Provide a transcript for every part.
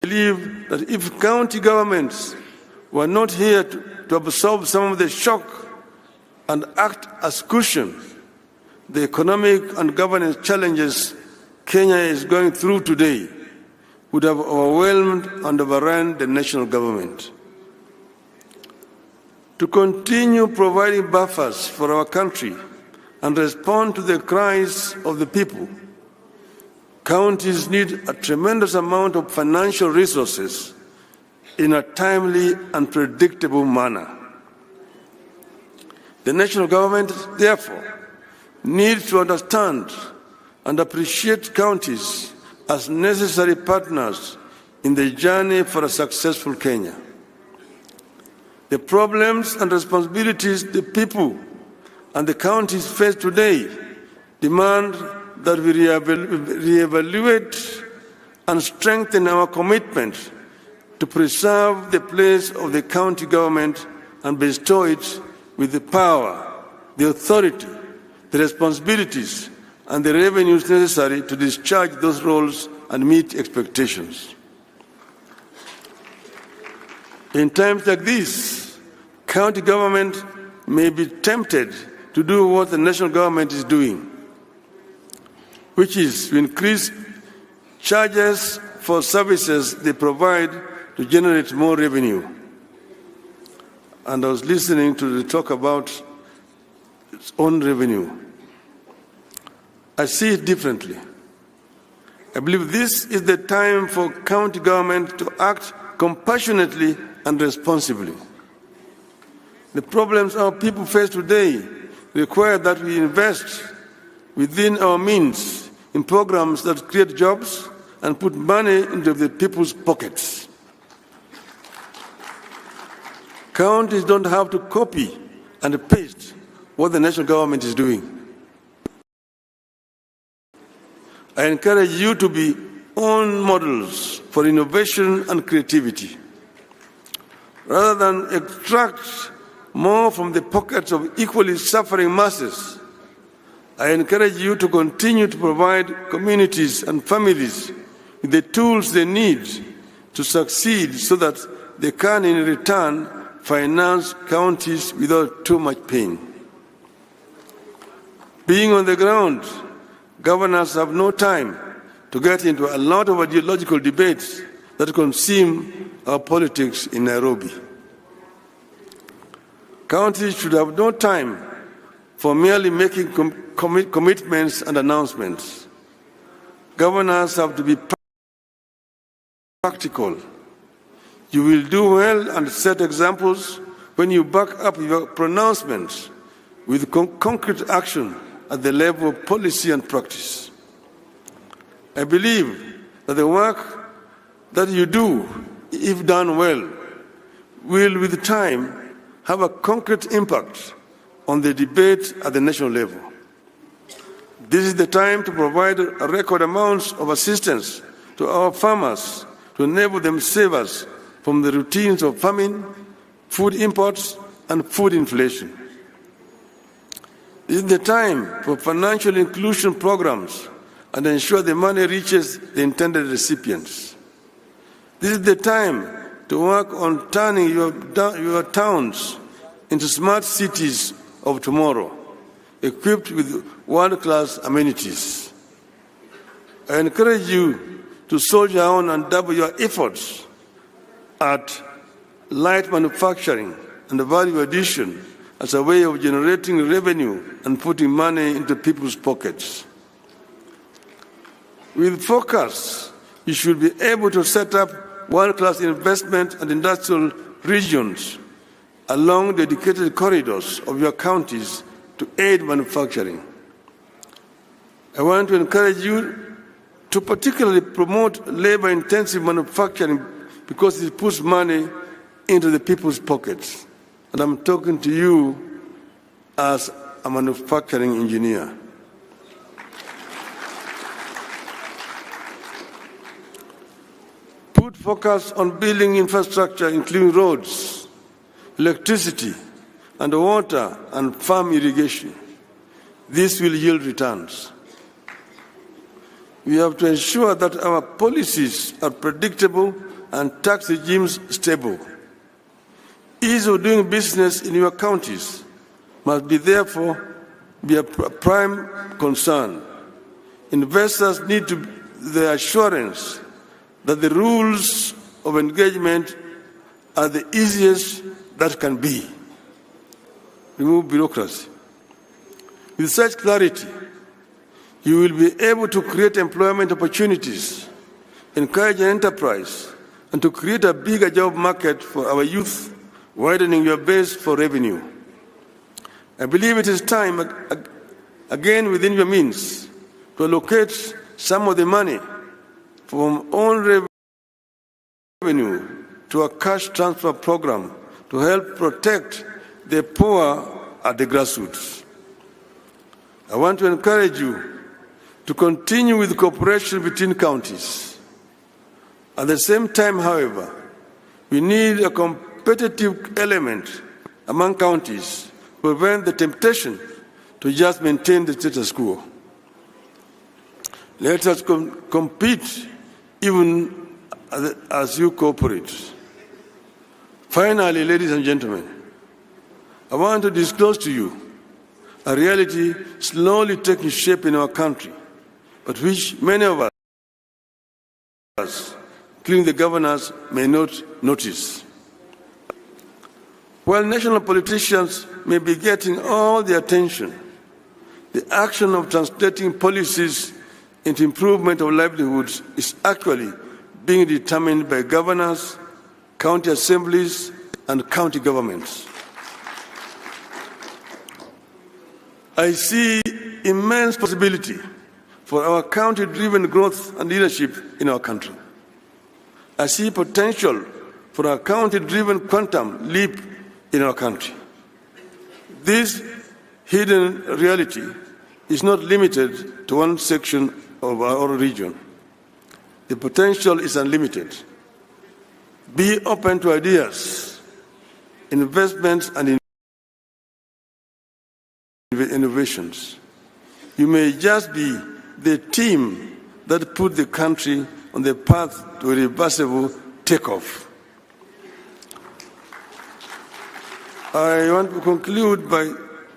believe that if county governments were not here to absorb some of the shock and act as cushion, the economic and governance challenges Kenya is going through today would have overwhelmed and overrun the national government. To continue providing buffers for our country and respond to the cries of the people, counties need a tremendous amount of financial resources in a timely and predictable manner. The national government, therefore, needs to understand and appreciate counties as necessary partners in the journey for a successful Kenya. The problems and responsibilities the people and the counties face today demand that we reevaluate and strengthen our commitment to preserve the place of the county government and bestow it with the power, the authority, the responsibilities, and the revenues necessary to discharge those roles and meet expectations. In times like this, county government may be tempted to do what the national government is doing, which is to increase charges for services they provide to generate more revenue. And I was listening to the talk about its own revenue. I see it differently. I believe this is the time for county government to act compassionately and responsibly. The problems our people face today require that we invest within our means in programs that create jobs and put money into the people's pockets. Counties don't have to copy and paste what the national government is doing. I encourage you to be own models for innovation and creativity. Rather than extract more from the pockets of equally suffering masses, I encourage you to continue to provide communities and families with the tools they need to succeed so that they can, in return, finance counties without too much pain. Being on the ground, governors have no time to get into a lot of ideological debates that consume our politics in Nairobi. Counties should have no time for merely making commitments and announcements. Governors have to be practical. You will do well and set examples when you back up your pronouncements with concrete action at the level of policy and practice. I believe that the work that you do, if done well, will with time have a concrete impact on the debate at the national level. This is the time to provide a record amounts of assistance to our farmers to enable them save us from the routines of famine, food imports, and food inflation. This is the time for financial inclusion programs and ensure the money reaches the intended recipients. This is the time to work on turning your towns into smart cities of tomorrow, equipped with world-class amenities. I encourage you to soldier on and double your efforts at light manufacturing and value addition as a way of generating revenue and putting money into people's pockets. With focus, you should be able to set up world-class investment and industrial regions along dedicated corridors of your counties to aid manufacturing. I want to encourage you to particularly promote labor-intensive manufacturing because it puts money into the people's pockets. And I'm talking to you as a manufacturing engineer. Put focus on building infrastructure, including roads, electricity, and water and farm irrigation. This will yield returns. We have to ensure that our policies are predictable and tax regimes stable. Ease of doing business in your counties must therefore be a prime concern. Investors need the assurance that the rules of engagement are the easiest that can be. Remove bureaucracy. With such clarity, you will be able to create employment opportunities, encourage enterprise, and to create a bigger job market for our youth, widening your base for revenue. I believe it is time, again within your means, to allocate some of the money from own revenue to a cash transfer program to help protect the poor at the grassroots. I want to encourage you to continue with cooperation between counties. At the same time, however, we need a competitive element among counties to prevent the temptation to just maintain the status quo. Let us compete even as you cooperate. Finally, ladies and gentlemen, I want to disclose to you a reality slowly taking shape in our country, but which many of us, including the governors, may not notice. While national politicians may be getting all the attention, the action of translating policies into improvement of livelihoods is actually being determined by governors, county assemblies, and county governments. I see immense possibility for our county-driven growth and leadership in our country. I see potential for a county-driven quantum leap in our country. This hidden reality is not limited to one section of our region. The potential is unlimited. Be open to ideas, investments, and innovations. You may just be the team that put the country on the path to a reversible takeoff. I want to conclude by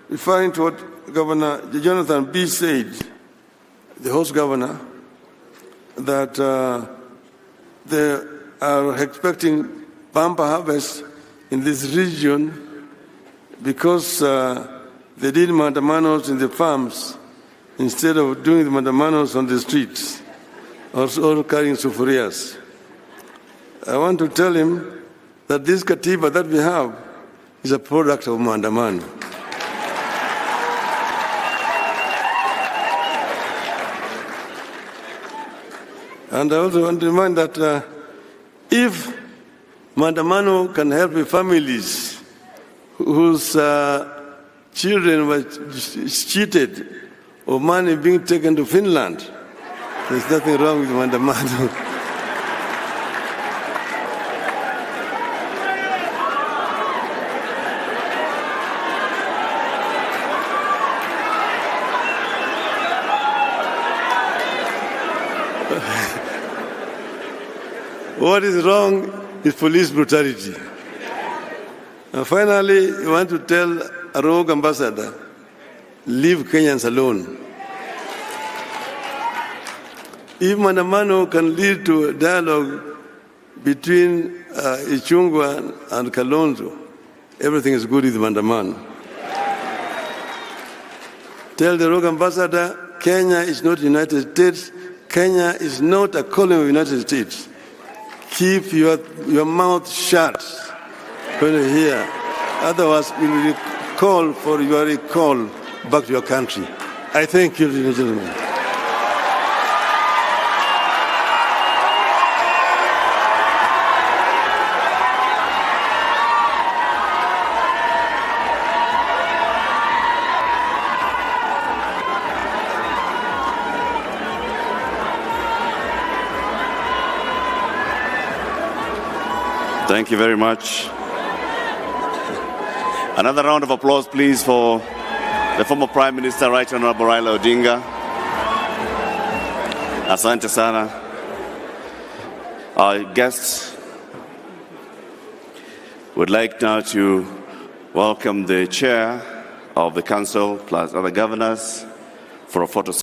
referring to what Governor Jonathan B. said, the host governor, that they are expecting bumper harvest in this region because they did mandamanos in the farms instead of doing the mandamanos on the streets or carrying sufurias. I want to tell him that this katiba that we have is a product of mandamano. And I also want to remind that if mandamano can help families whose children were cheated or money being taken to Finland, there's nothing wrong with mandamano. What is wrong is police brutality. And finally, I want to tell a rogue ambassador, leave Kenyans alone. If Mandamano can lead to a dialogue between Ichung'wah and Kalonzo, everything is good with Mandamano. Tell the rogue ambassador, Kenya is not the United States. Kenya is not a colony of the United States. Keep your mouth shut when you hear. Otherwise, you will call for your recall back to your country. I thank you, ladies and gentlemen. Thank you very much. Another round of applause, please, for the former Prime Minister, Right Honorable Raila Odinga. Asante sana. Our guests, Would like now to welcome the chair of the council plus other governors for a photo